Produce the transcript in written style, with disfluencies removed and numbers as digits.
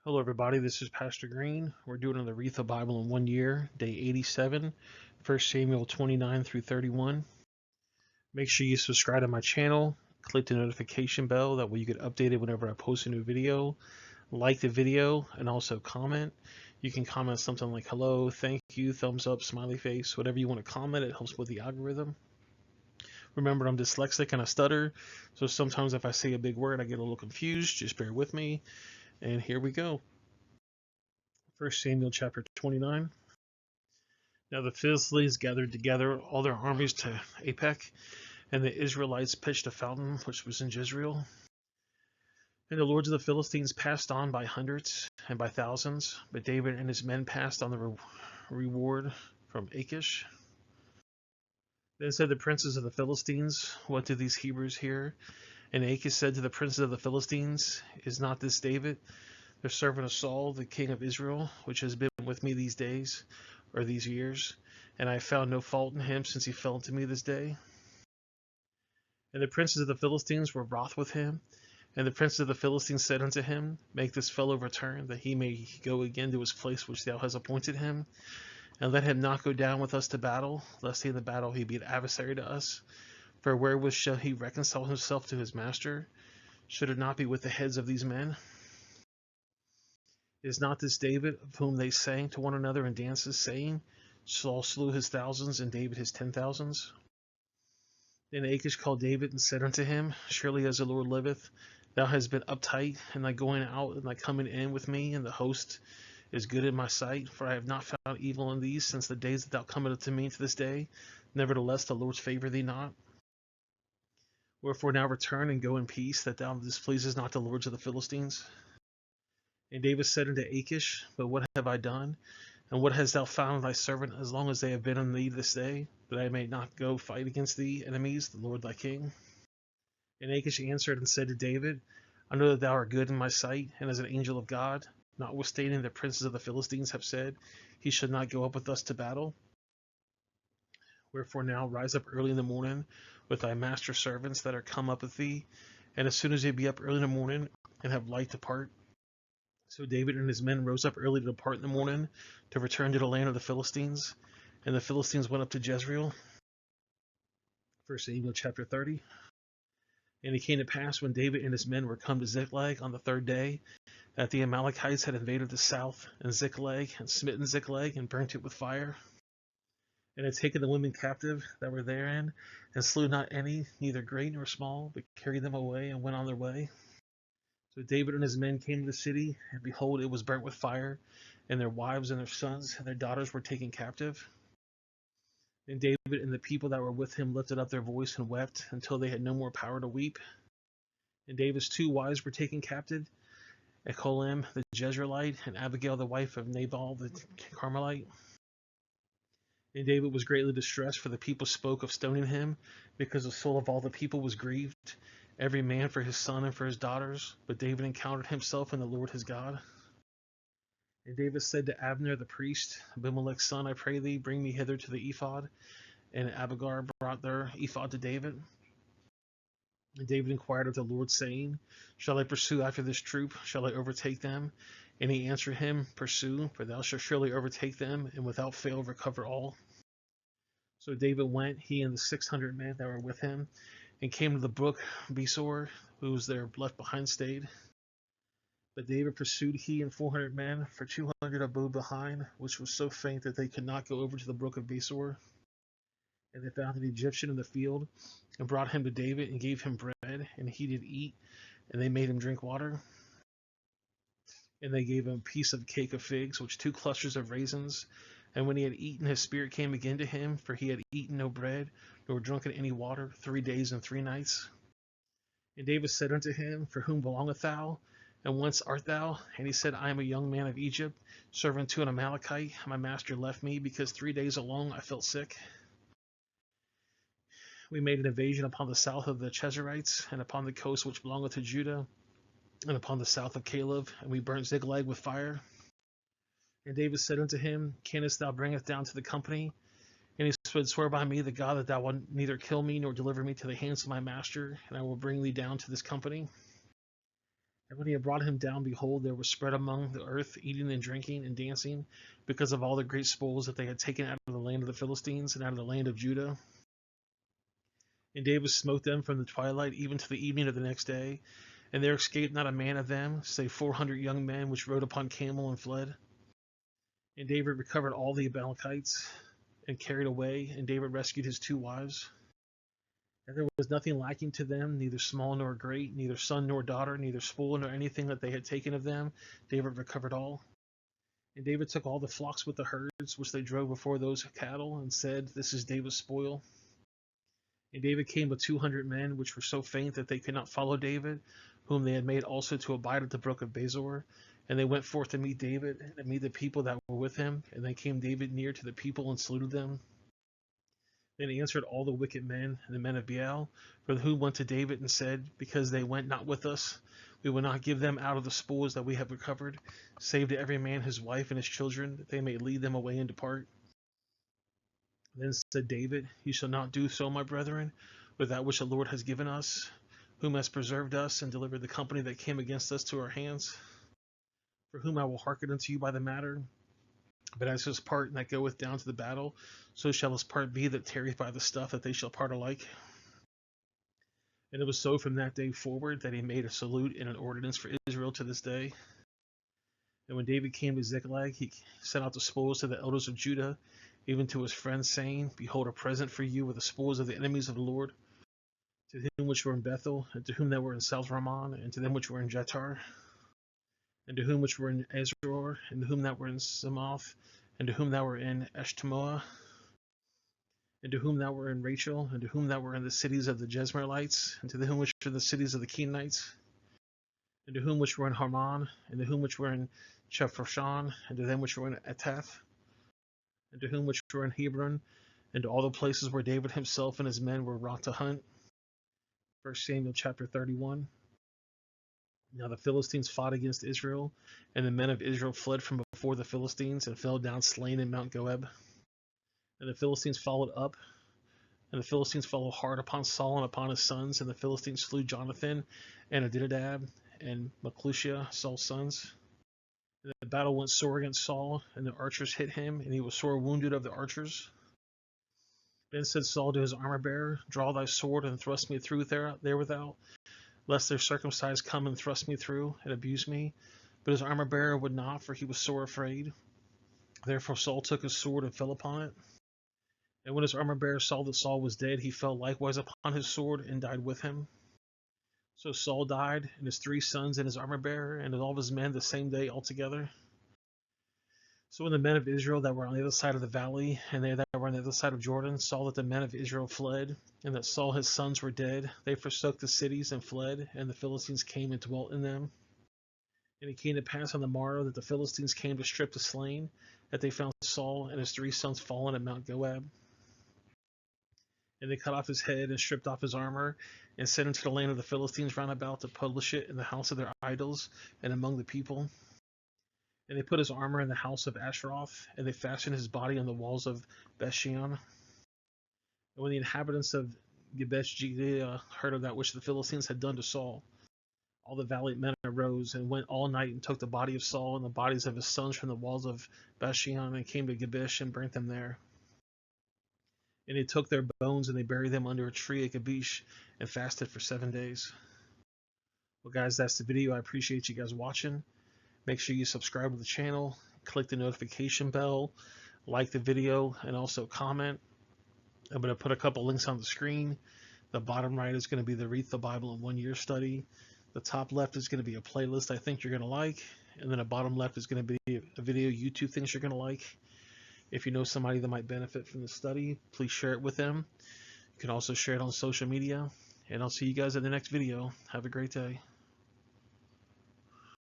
Hello, everybody. This is Pastor Green. We're doing the Read the Bible in 1 year, day 87, 1 Samuel 29 through 31. Make sure you subscribe to my channel, click the notification bell, that way you get updated whenever I post a new video. Like the video and also comment. You can comment something like hello, thank you, thumbs up, smiley face, whatever you want to comment. It helps with the algorithm. Remember, I'm dyslexic and I stutter, so sometimes if I say a big word, I get a little confused. Just bear with me. And here we go. 1 Samuel chapter 29. Now the Philistines gathered together all their armies to Aphek, and the Israelites pitched a fountain which was in Jezreel. And the lords of the Philistines passed on by hundreds and by thousands, but David and his men passed on the reward from Achish. Then said the princes of the Philistines, "What do these Hebrews hear?" And Achish said to the princes of the Philistines, "Is not this David, the servant of Saul, the king of Israel, which has been with me these days, or these years, and I have found no fault in him since he fell to me this day?" And the princes of the Philistines were wroth with him. And the princes of the Philistines said unto him, "Make this fellow return, that he may go again to his place which thou hast appointed him, and let him not go down with us to battle, lest in the battle he be an adversary to us. For wherewith shall he reconcile himself to his master? Should it not be with the heads of these men? Is not this David, of whom they sang to one another in dances, saying, Saul slew his thousands, and David his 10,000s? Then Achish called David and said unto him, Surely as the Lord liveth, thou hast been uptight, and thy going out and thy coming in with me, and the host is good in my sight, for I have not found evil in thee since the days that thou comest to me to this day. Nevertheless, the Lord favor thee not. Wherefore now return and go in peace, that thou displeasest not the lords of the Philistines. And David said unto Achish, But what have I done? And what hast thou found in thy servant, as long as they have been on thee this day, that I may not go fight against thee enemies, the Lord thy king? And Achish answered and said to David, I know that thou art good in my sight, and as an angel of God, notwithstanding the princes of the Philistines have said, He should not go up with us to battle. Wherefore now rise up early in the morning with thy master's servants that are come up with thee, and as soon as they be up early in the morning, and have light, depart. So David and his men rose up early to depart in the morning, to return to the land of the Philistines. And the Philistines went up to Jezreel. 1 Samuel chapter 30. And it came to pass, when David and his men were come to Ziklag on the third day, that the Amalekites had invaded the south, and Ziklag, and smitten Ziklag, and burnt it with fire, and had taken the women captive that were therein, and slew not any, neither great nor small, but carried them away, and went on their way. So David and his men came to the city, and behold, it was burnt with fire, and their wives and their sons and their daughters were taken captive. And David and the people that were with him lifted up their voice and wept until they had no more power to weep. And David's two wives were taken captive, Achilim the Jezreelite, and Abigail the wife of Nabal the Carmelite. And David was greatly distressed, for the people spoke of stoning him, because the soul of all the people was grieved, every man for his son and for his daughters. But David encountered himself in the Lord his God. And David said to Abner the priest, Abimelech's son, I pray thee, bring me hither to the ephod. And Abigar brought their ephod to David. And David inquired of the Lord, saying, Shall I pursue after this troop? Shall I overtake them? And he answered him, Pursue, for thou shalt surely overtake them, and without fail recover all. So David went, he and the 600 men that were with him, and came to the brook Besor, whose there left behind stayed. But David pursued he and 400 men, for 200 abode behind, which was so faint that they could not go over to the brook of Besor. And they found an Egyptian in the field, and brought him to David, and gave him bread, and he did eat, and they made him drink water. And they gave him a piece of cake of figs, which 2 clusters of raisins. And when he had eaten, his spirit came again to him, for he had eaten no bread, nor drunken any water, 3 days and 3 nights. And David said unto him, For whom belongest thou? And whence art thou? And he said, I am a young man of Egypt, servant to an Amalekite. My master left me, because 3 days along I felt sick. We made an invasion upon the south of the Chezerites, and upon the coast which belongeth to Judah, and upon the south of Caleb, and we burnt Ziklag with fire. And David said unto him, Canst thou bring us down to the company? And he said, Swear by me the God that thou wilt neither kill me nor deliver me to the hands of my master, and I will bring thee down to this company. And when he had brought him down, behold, there was spread among the earth eating and drinking and dancing, because of all the great spoils that they had taken out of the land of the Philistines and out of the land of Judah. And David smote them from the twilight even to the evening of the next day, and there escaped not a man of them, save 400 young men which rode upon camel and fled. And David recovered all the Amalekites and carried away, and David rescued his 2 wives. And there was nothing lacking to them, neither small nor great, neither son nor daughter, neither spoil nor anything that they had taken of them. David recovered all. And David took all the flocks with the herds, which they drove before those cattle, and said, This is David's spoil. And David came with 200 men, which were so faint that they could not follow David, whom they had made also to abide at the brook of Bezor. And they went forth to meet David, and to meet the people that were with him. And then came David near to the people and saluted them. Then answered all the wicked men and the men of Baal, for who went to David and said, Because they went not with us, we will not give them out of the spoils that we have recovered, save to every man his wife and his children, that they may lead them away and depart. Then said David, You shall not do so, my brethren, with that which the Lord has given us, whom has preserved us and delivered the company that came against us to our hands, for whom I will hearken unto you by the matter. But as his part that goeth down to the battle, so shall his part be that tarrieth by the stuff, that they shall part alike. And it was so from that day forward that he made a salute and an ordinance for Israel to this day. And when David came to Ziklag, he sent out the spoils to the elders of Judah, even to his friends, saying, Behold, a present for you with the spoils of the enemies of the Lord, to whom which were in Bethel, and to whom that were in South Ramon, and to them which were in Jetar, and to whom which were in Ezror, and to whom that were in Samoth, and to whom that were in Eshtemoa, and to whom that were in Rachel, and to whom that were in the cities of the Jezreelites, and to whom which were in the cities of the Kenites, and to whom which were in Harmon, and to whom which were in Chephroshon, and to them which were in Etath, and to whom which were in Hebron, and to all the places where David himself and his men were wrought to hunt. 1 Samuel chapter 31. Now the Philistines fought against Israel, and the men of Israel fled from before the Philistines, and fell down slain in Mount Goeb. And the Philistines followed up, and the Philistines followed hard upon Saul and upon his sons, and the Philistines slew Jonathan, and Abinadab, and Malchishua, Saul's sons. And the battle went sore against Saul, and the archers hit him, and he was sore wounded of the archers. Then said Saul to his armor-bearer, Draw thy sword, and thrust me through therewithal, lest their circumcised come and thrust me through, and abuse me. But his armor-bearer would not, for he was sore afraid. Therefore Saul took his sword and fell upon it. And when his armor-bearer saw that Saul was dead, he fell likewise upon his sword, and died with him. So Saul died, and his 3 sons, and his armor-bearer, and all of his men the same day altogether. So when the men of Israel that were on the other side of the valley, and they that were on the other side of Jordan, saw that the men of Israel fled, and that Saul his sons were dead, they forsook the cities and fled, and the Philistines came and dwelt in them. And it came to pass on the morrow that the Philistines came to strip the slain, that they found Saul and his 3 sons fallen at Mount Goeb. And they cut off his head and stripped off his armor, and sent him to the land of the Philistines round about to publish it in the house of their idols and among the people. And they put his armor in the house of Ashtaroth, and they fastened his body on the walls of Bethshean. And when the inhabitants of Gibesh Gilead heard of that which the Philistines had done to Saul, all the valiant men arose and went all night and took the body of Saul and the bodies of his sons from the walls of Bethshean, and came to Gibesh and burnt them there. And they took their bones and they buried them under a tree at Gibesh and fasted for 7 days. Well, guys, that's the video. I appreciate you guys watching. Make sure you subscribe to the channel, click the notification bell, like the video, and also comment. I'm going to put a couple links on the screen. The bottom right is going to be the Read the Bible in 1 Year study. The top left is going to be a playlist I think you're going to like. And then the bottom left is going to be a video YouTube things you're going to like. If you know somebody that might benefit from the study, please share it with them. You can also share it on social media. And I'll see you guys in the next video. Have a great day.